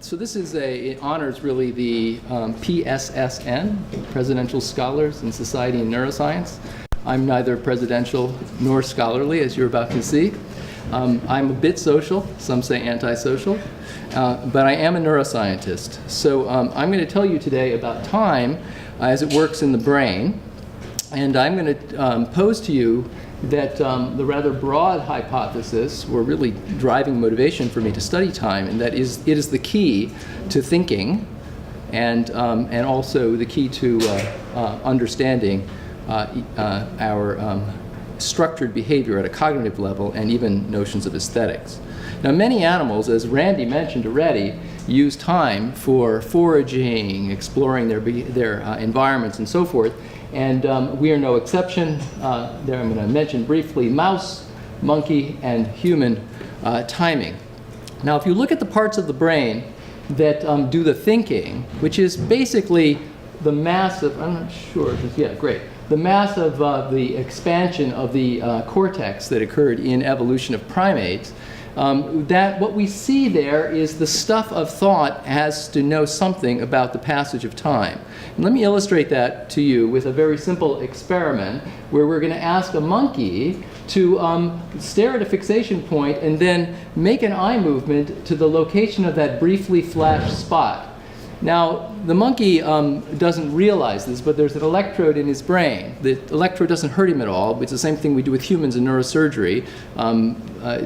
So this is it honors really the PSSN, Presidential Scholars in Society and Neuroscience. I'm neither presidential nor scholarly, as you're about to see. I'm a bit social, some say antisocial, but I am a neuroscientist. So I'm going to tell you today about time as it works in the brain, and I'm going to pose to you that the rather broad hypothesis, or really driving motivation for me to study time, and that is it is the key to thinking, and also the key to understanding our structured behavior at a cognitive level, and even notions of aesthetics. Now, many animals, as Randy mentioned already, use time for foraging, exploring their environments, and so forth. And we are no exception. There I'm going to mention briefly mouse, monkey, and human timing. Now, if you look at the parts of the brain that do the thinking, which is basically the mass of, I'm not sure, yeah, great. The mass of the expansion of the cortex that occurred in evolution of primates, that what we see there is the stuff of thought has to know something about the passage of time. And let me illustrate that to you with a very simple experiment where we're going to ask a monkey to stare at a fixation point and then make an eye movement to the location of that briefly flashed spot. Now, the monkey doesn't realize this, but there's an electrode in his brain. The electrode doesn't hurt him at all. It's the same thing we do with humans in neurosurgery.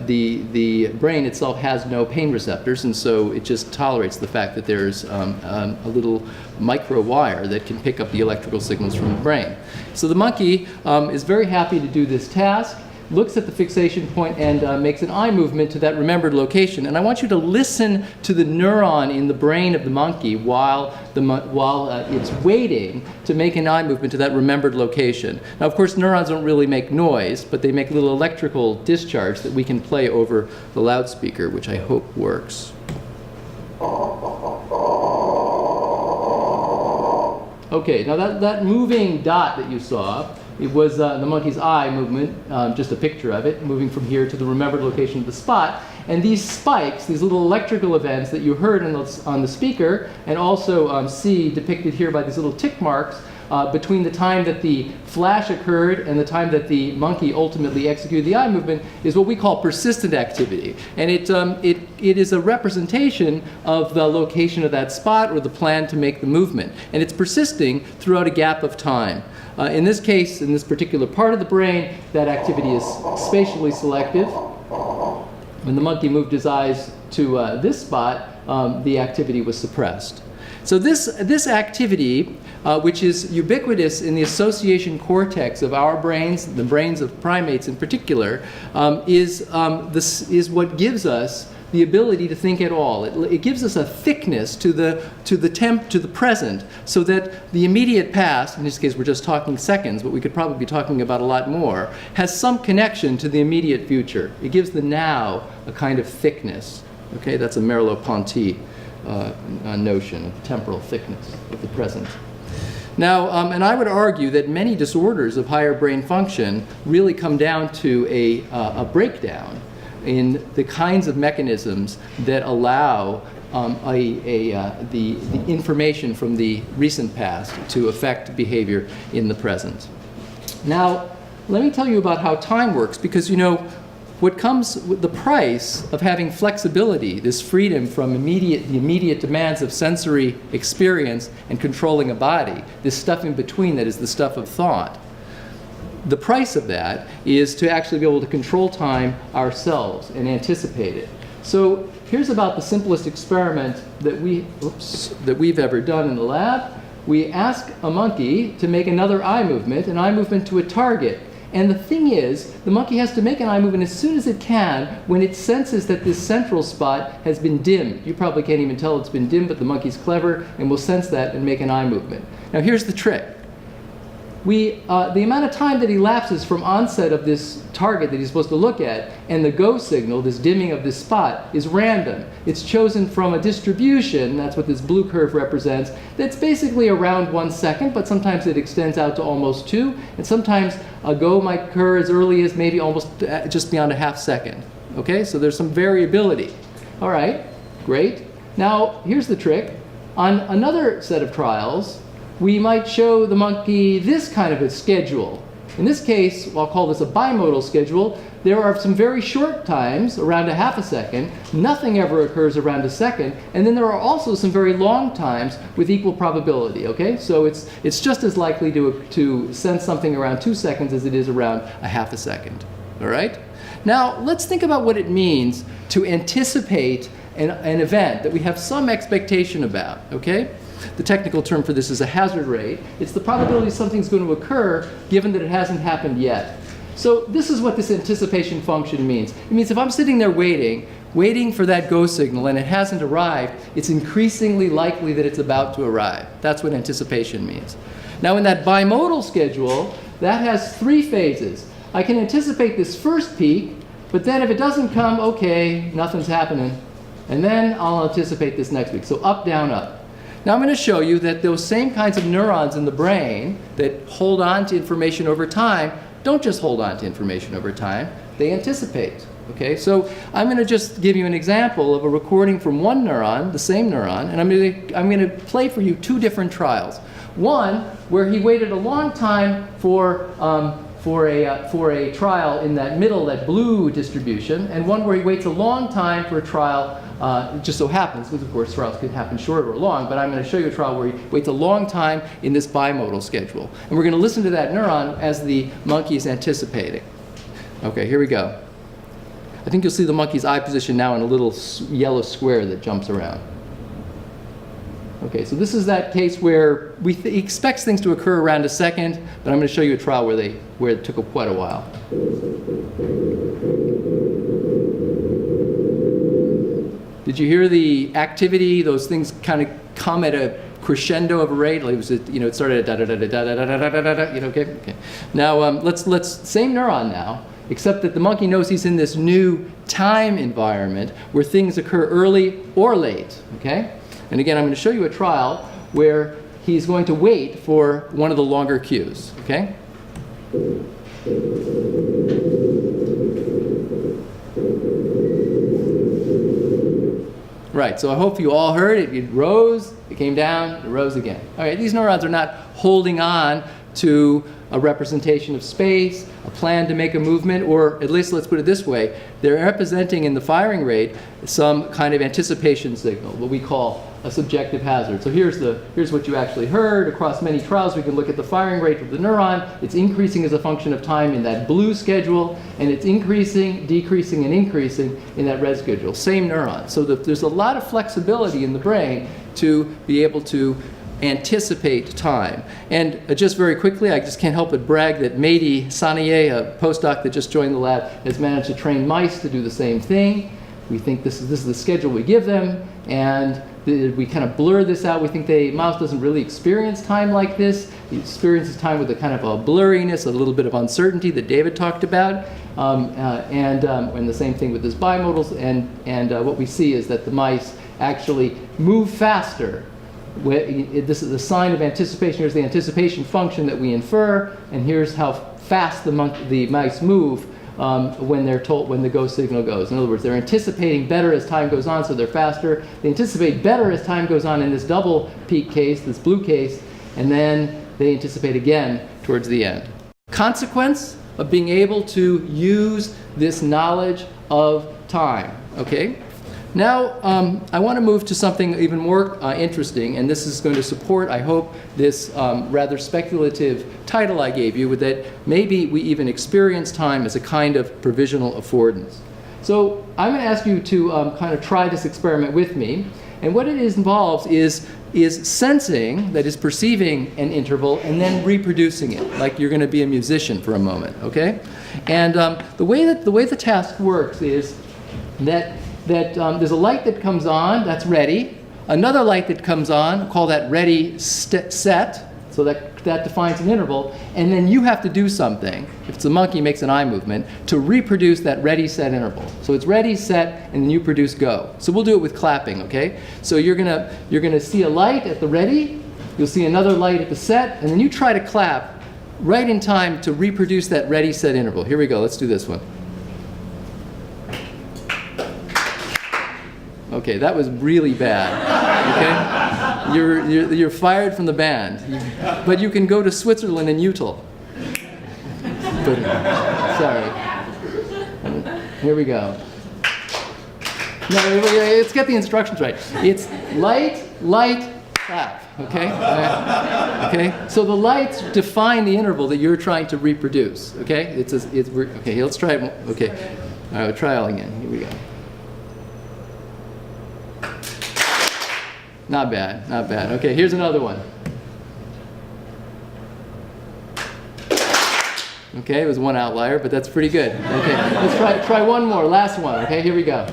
The brain itself has no pain receptors, and so it just tolerates the fact that there's a little micro wire that can pick up the electrical signals from the brain. So the monkey is very happy to do this task, looks at the fixation point and makes an eye movement to that remembered location. And I want you to listen to the neuron in the brain of the monkey while it's waiting to make an eye movement to that remembered location. Now, of course, neurons don't really make noise, but they make a little electrical discharge that we can play over the loudspeaker, which I hope works. Okay, now that moving dot that you saw, it was the monkey's eye movement, just a picture of it, moving from here to the remembered location of the spot. And these spikes, these little electrical events that you heard on the speaker, and also see depicted here by these little tick marks, between the time that the flash occurred and the time that the monkey ultimately executed the eye movement, is what we call persistent activity. And it is a representation of the location of that spot or the plan to make the movement. And it's persisting throughout a gap of time. In this case, in this particular part of the brain, that activity is spatially selective. When the monkey moved his eyes to this spot, the activity was suppressed. So this activity, which is ubiquitous in the association cortex of our brains, the brains of primates in particular, is what gives us the ability to think at all. It gives us a thickness to the present, so that the immediate past, in this case we're just talking seconds, but we could probably be talking about a lot more, has some connection to the immediate future. It gives the now a kind of thickness. Okay, that's a Merleau-Ponty notion of temporal thickness of the present. Now, and I would argue that many disorders of higher brain function really come down to a breakdown in the kinds of mechanisms that allow the information from the recent past to affect behavior in the present. Now, let me tell you about how time works, because you know, what comes with the price of having flexibility, this freedom from the immediate demands of sensory experience and controlling a body, this stuff in between that is the stuff of thought. The price of that is to actually be able to control time ourselves and anticipate it. So here's about the simplest experiment that we've ever done in the lab. We ask a monkey to make another eye movement, an eye movement to a target. And the thing is, the monkey has to make an eye movement as soon as it can when it senses that this central spot has been dimmed. You probably can't even tell it's been dimmed, but the monkey's clever and will sense that and make an eye movement. Now here's the trick. The amount of time that elapses from onset of this target that he's supposed to look at and the go signal, this dimming of this spot, is random. It's chosen from a distribution, that's what this blue curve represents, that's basically around 1 second, but sometimes it extends out to almost 2, and sometimes a go might occur as early as maybe almost just beyond a half second. Okay, so there's some variability. All right, Great. Now, here's the trick. On another set of trials, we might show the monkey this kind of a schedule. In this case, I'll call this a bimodal schedule. There are some very short times, around a half a second. Nothing ever occurs around a second. And then there are also some very long times with equal probability, okay? So it's just as likely to sense something around 2 seconds as it is around a half a second, all right? Now, let's think about what it means to anticipate an event that we have some expectation about, okay? The technical term for this is a hazard rate. It's the probability something's going to occur given that it hasn't happened yet. So this is what this anticipation function means. It means if I'm sitting there waiting for that go signal and it hasn't arrived, it's increasingly likely that it's about to arrive. That's what anticipation means. Now in that bimodal schedule, that has 3 phases. I can anticipate this first peak, but then if it doesn't come, okay, nothing's happening. And then I'll anticipate this next week. So up, down, up. Now I'm going to show you that those same kinds of neurons in the brain that hold on to information over time don't just hold on to information over time, they anticipate. Okay, so I'm going to just give you an example of a recording from one neuron, the same neuron, and I'm going to play for you 2 different trials. One where he waited a long time for a trial in that middle, that blue distribution, and one where he waits a long time for a trial. It just so happens, because of course trials could happen short or long, but I'm going to show you a trial where he waits a long time in this bimodal schedule. And we're going to listen to that neuron as the monkey is anticipating. Okay, here we go. I think you'll see the monkey's eye position now in a little yellow square that jumps around. Okay, so this is that case where he expects things to occur around a second, but I'm going to show you a trial where it took quite a while. Did you hear the activity? Those things kind of come at a crescendo of a rate. Like it started at da da da da da da da da da da. Okay. Now let's same neuron now, except that the monkey knows he's in this new time environment where things occur early or late. Okay. And again, I'm going to show you a trial where he's going to wait for one of the longer cues. Okay. Right, so I hope you all heard it. It rose, it came down, it rose again. All right, these neurons are not holding on to a representation of space, a plan to make a movement, or at least let's put it this way, they're representing in the firing rate some kind of anticipation signal, what we call a subjective hazard. So here's what you actually heard. Across many trials, we can look at the firing rate of the neuron. It's increasing as a function of time in that blue schedule, and it's increasing, decreasing, and increasing in that red schedule. Same neuron. So there's a lot of flexibility in the brain to be able to anticipate time. And just very quickly, I just can't help but brag that Mehdi Sanaye, a postdoc that just joined the lab, has managed to train mice to do the same thing. We think this is the schedule we give them, and we kind of blur this out. We think mouse doesn't really experience time like this. It experiences time with a kind of a blurriness, a little bit of uncertainty that David talked about, and the same thing with this bimodals. And what we see is that the mice actually move faster. This is the sign of anticipation. Here's the anticipation function that we infer, and here's how fast the mice move when they're told, when the go signal goes. In other words, they're anticipating better as time goes on, so they're faster. They anticipate better as time goes on in this double peak case, this blue case, and then they anticipate again towards the end. Consequence of being able to use this knowledge of time, okay? Now, I want to move to something even more interesting, and this is going to support, I hope, this rather speculative title I gave you, with that maybe we even experience time as a kind of provisional affordance. So I'm going to ask you to kind of try this experiment with me, and what it involves is sensing, that is perceiving an interval, and then reproducing it, like you're going to be a musician for a moment, okay? And the way the task works is that there's a light that comes on, that's ready. Another light that comes on, call that ready set, so that defines an interval. And then you have to do something, if it's a monkey makes an eye movement, to reproduce that ready set interval. So it's ready, set, and then you produce go. So we'll do it with clapping, okay? So you're gonna see a light at the ready, you'll see another light at the set, and then you try to clap right in time to reproduce that ready set interval. Here we go, let's do this one. Okay, that was really bad. Okay, you're fired from the band. But you can go to Switzerland and Util. Sorry. Here we go. No, let's get the instructions right. It's light, light, clap. Okay? Okay? So the lights define the interval that you're trying to reproduce. Okay? Okay, let's try it. Okay. All right, we'll try all again. Here we go. Not bad, not bad. Okay, here's another one. Okay, it was one outlier, but that's pretty good. Okay, let's try one more, last one. Okay, here we go.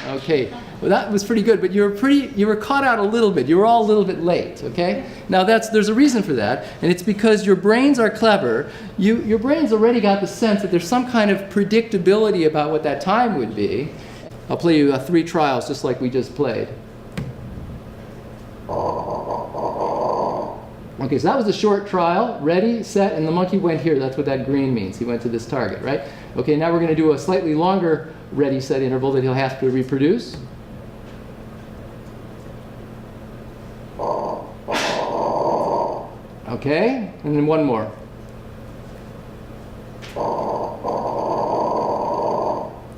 Okay, well that was pretty good, but you were caught out a little bit. You were all a little bit late. Okay, now there's a reason for that, and it's because your brains are clever. Your brains already got the sense that there's some kind of predictability about what that time would be. I'll play you 3 trials just like we just played. Okay, so that was a short trial. Ready, set, and the monkey went here. That's what that green means. He went to this target, right? Okay, now we're going to do a slightly longer ready, set interval that he'll have to reproduce. Okay, and then one more.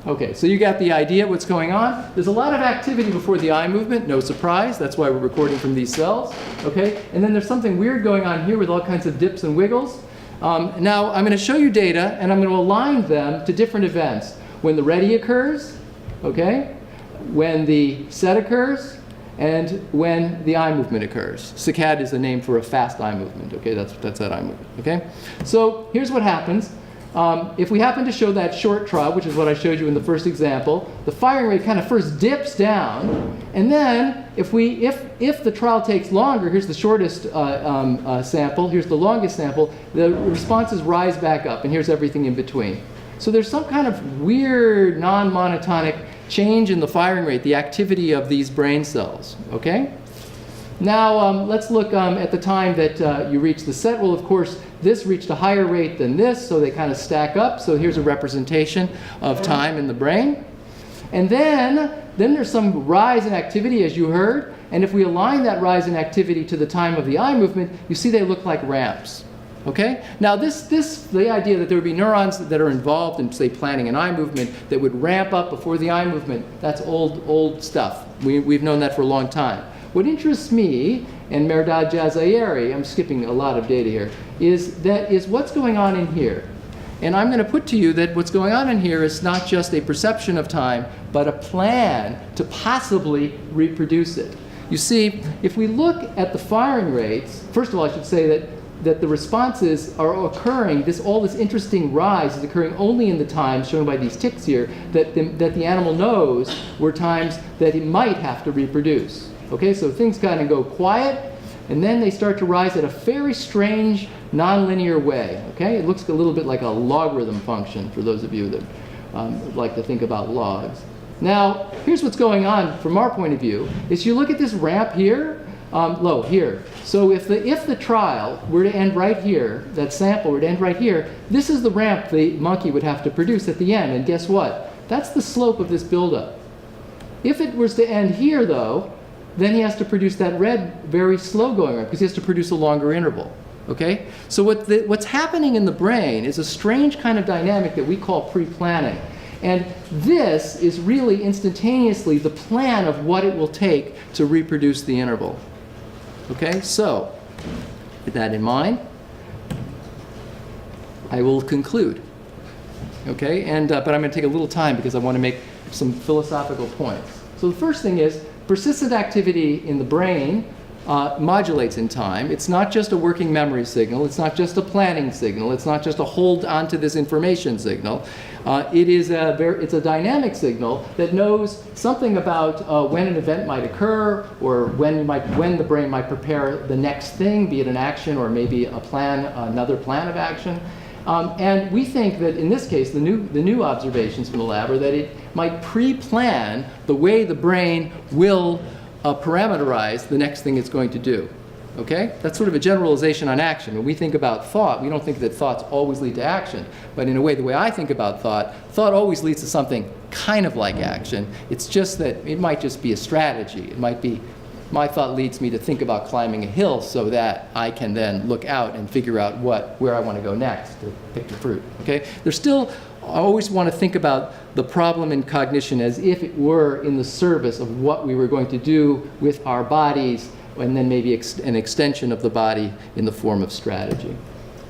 Okay, so you got the idea of what's going on. There's a lot of activity before the eye movement, no surprise. That's why we're recording from these cells. Okay, and then there's something weird going on here with all kinds of dips and wiggles. Now, I'm going to show you data, and I'm going to align them to different events. When the ready occurs, okay, when the set occurs, and when the eye movement occurs. Saccade is the name for a fast eye movement. Okay, that's that eye movement. Okay, so here's what happens. If we happen to show that short trial, which is what I showed you in the first example, the firing rate kind of first dips down, and then if the trial takes longer, here's the shortest sample, here's the longest sample, the responses rise back up, and here's everything in between. So there's some kind of weird non-monotonic change in the firing rate, the activity of these brain cells. Okay? Now let's look at the time that you reach the set. Well, of course, this reached a higher rate than this, so they kind of stack up. So here's a representation of time in the brain. And then there's some rise in activity, as you heard. And if we align that rise in activity to the time of the eye movement, you see they look like ramps. Okay? Now the idea that there would be neurons that are involved in, say, planning an eye movement that would ramp up before the eye movement, that's old stuff. We've known that for a long time. What interests me, and Mehrdad Jazayeri, I'm skipping a lot of data here, is what's going on in here. And I'm going to put to you that what's going on in here is not just a perception of time, but a plan to possibly reproduce it. You see, if we look at the firing rates, first of all, I should say that the responses are occurring, all this interesting rise is occurring only in the times shown by these ticks here that the animal knows were times that it might have to reproduce. Okay, so things kind of go quiet, and then they start to rise at a very strange, nonlinear way. Okay, it looks a little bit like a logarithm function for those of you that like to think about logs. Now, here's what's going on from our point of view: is you look at this ramp here, low here. So if the trial were to end right here, that sample were to end right here, this is the ramp the monkey would have to produce at the end. And guess what? That's the slope of this buildup. If it was to end here, though, then he has to produce that red, very slow going ramp because he has to produce a longer interval. Okay? So what's happening in the brain is a strange kind of dynamic that we call pre-planning. And this is really instantaneously the plan of what it will take to reproduce the interval. Okay? So, with that in mind, I will conclude. Okay? But I'm going to take a little time because I want to make some philosophical points. So the first thing is, persistent activity in the brain modulates in time. It's not just a working memory signal. It's not just a planning signal. It's not just a hold on to this information signal. It's a dynamic signal that knows something about when an event might occur or when the brain might prepare the next thing, be it an action or maybe another plan of action. And we think that in this case, the new observations from the lab are that it might pre-plan the way the brain will parameterize the next thing it's going to do. Okay? That's sort of a generalization on action. When we think about thought, we don't think that thoughts always lead to action. But in a way, the way I think about thought always leads to something kind of like action. It's just that it might just be a strategy. It might be, my thought leads me to think about climbing a hill so that I can then look out and figure out where I want to go next to pick the fruit. Okay? There's still, I always want to think about the problem in cognition as if it were in the service of what we were going to do with our bodies, and then maybe an extension of the body in the form of strategy.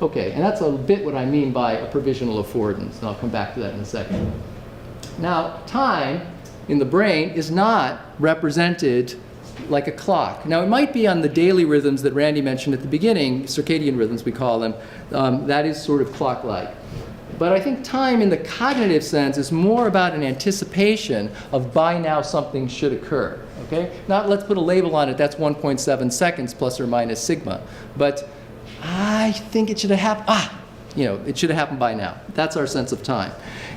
Okay, and that's a bit what I mean by a provisional affordance, and I'll come back to that in a second. Now, time in the brain is not represented like a clock. Now, it might be on the daily rhythms that Randy mentioned at the beginning, circadian rhythms we call them. That is sort of clock-like. But I think time in the cognitive sense is more about an anticipation of by now something should occur. Okay? Not let's put a label on it, that's 1.7 seconds plus or minus sigma. But I think it should have happened. It should have happened by now. That's our sense of time.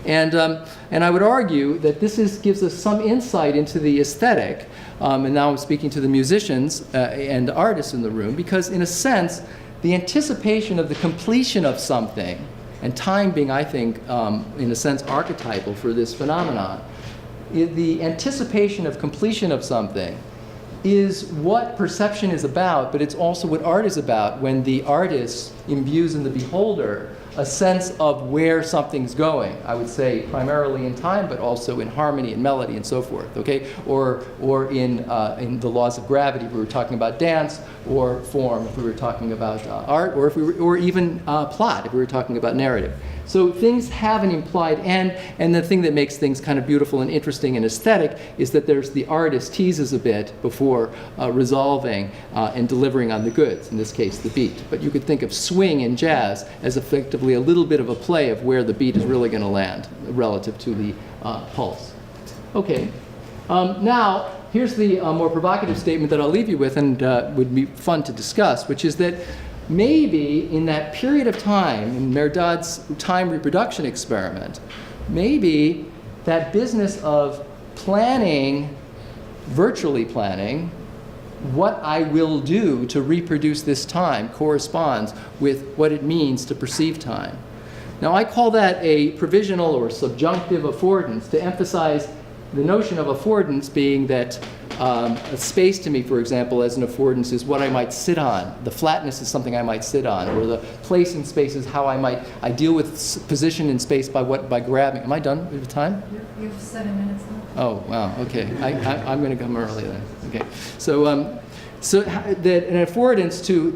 And I would argue that this gives us some insight into the aesthetic. And now I'm speaking to the musicians and artists in the room, because in a sense, the anticipation of the completion of something, and time being, I think, in a sense, archetypal for this phenomenon, the anticipation of completion of something is what perception is about, but it's also what art is about when the artist imbues in the beholder a sense of where something's going. I would say primarily in time, but also in harmony and melody and so forth, okay? Or in the laws of gravity if we were talking about dance, or form if we were talking about art, or even plot if we were talking about narrative. So things have an implied end, and the thing that makes things kind of beautiful and interesting and aesthetic is that there's the artist teases a bit before resolving and delivering on the goods, in this case the beat. But you could think of swing in jazz as effectively a little bit of a play of where the beat is really going to land relative to the pulse. Okay, now here's the more provocative statement that I'll leave you with and would be fun to discuss, which is that maybe in that period of time, in Mehrdad's time reproduction experiment, maybe that business of planning, virtually planning, what I will do to reproduce this time corresponds with what it means to perceive time. Now, I call that a provisional or subjunctive affordance to emphasize the notion of affordance being that a space to me, for example, as an affordance is what I might sit on. The flatness is something I might sit on, or the place in space is how I deal with position in space by grabbing. Am I done with time? You have 7 minutes left. Oh, wow, okay. I'm going to come early then. Okay. So that an affordance to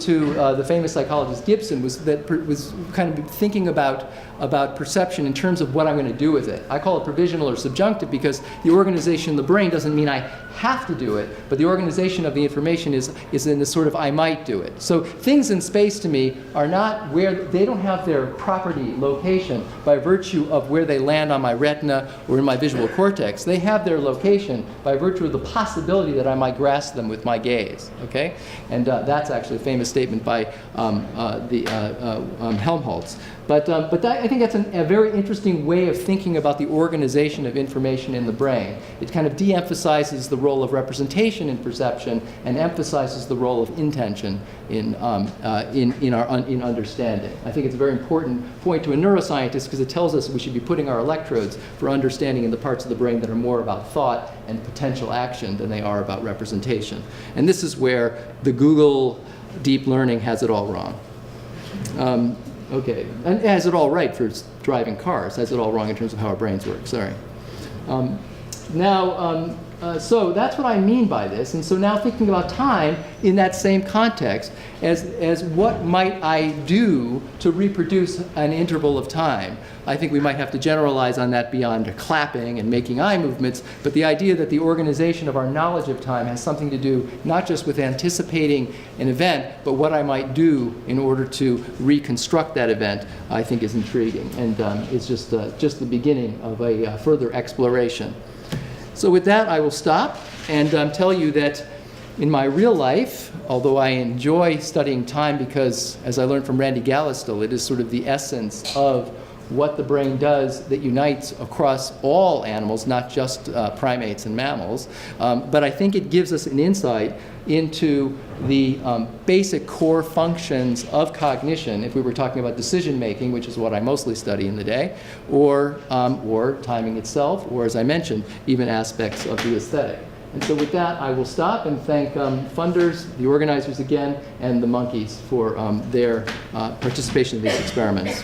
the famous psychologist Gibson was kind of thinking about perception in terms of what I'm going to do with it. I call it provisional or subjunctive because the organization of the brain doesn't mean I have to do it, but the organization of the information is in the sort of I might do it. So things in space to me are not where, they don't have their property location by virtue of where they land on my retina or in my visual cortex. They have their location by virtue of the possibility that I might grasp them with my gaze. Okay, and that's actually a famous statement by Helmholtz. But I think that's a very interesting way of thinking about the organization of information in the brain. It kind of de-emphasizes the role of representation in perception and emphasizes the role of intention in understanding. I think it's a very important point to a neuroscientist because it tells us we should be putting our electrodes for understanding in the parts of the brain that are more about thought and potential action than they are about representation. And this is where the Google deep learning has it all wrong. Okay, and has it all right for driving cars, has it all wrong in terms of how our brains work, sorry. So that's what I mean by this, and so now thinking about time in that same context as what might I do to reproduce an interval of time. I think we might have to generalize on that beyond clapping and making eye movements, but the idea that the organization of our knowledge of time has something to do not just with anticipating an event, but what I might do in order to reconstruct that event, I think is intriguing, and it's just the beginning of a further exploration. So with that, I will stop and tell you that in my real life, although I enjoy studying time because, as I learned from Randy Gallistel, it is sort of the essence of what the brain does that unites across all animals, not just primates and mammals. But I think it gives us an insight into the basic core functions of cognition, if we were talking about decision making, which is what I mostly study in the day, or timing itself, or as I mentioned, even aspects of the aesthetic. And so with that, I will stop and thank funders, the organizers again, and the monkeys for their participation in these experiments.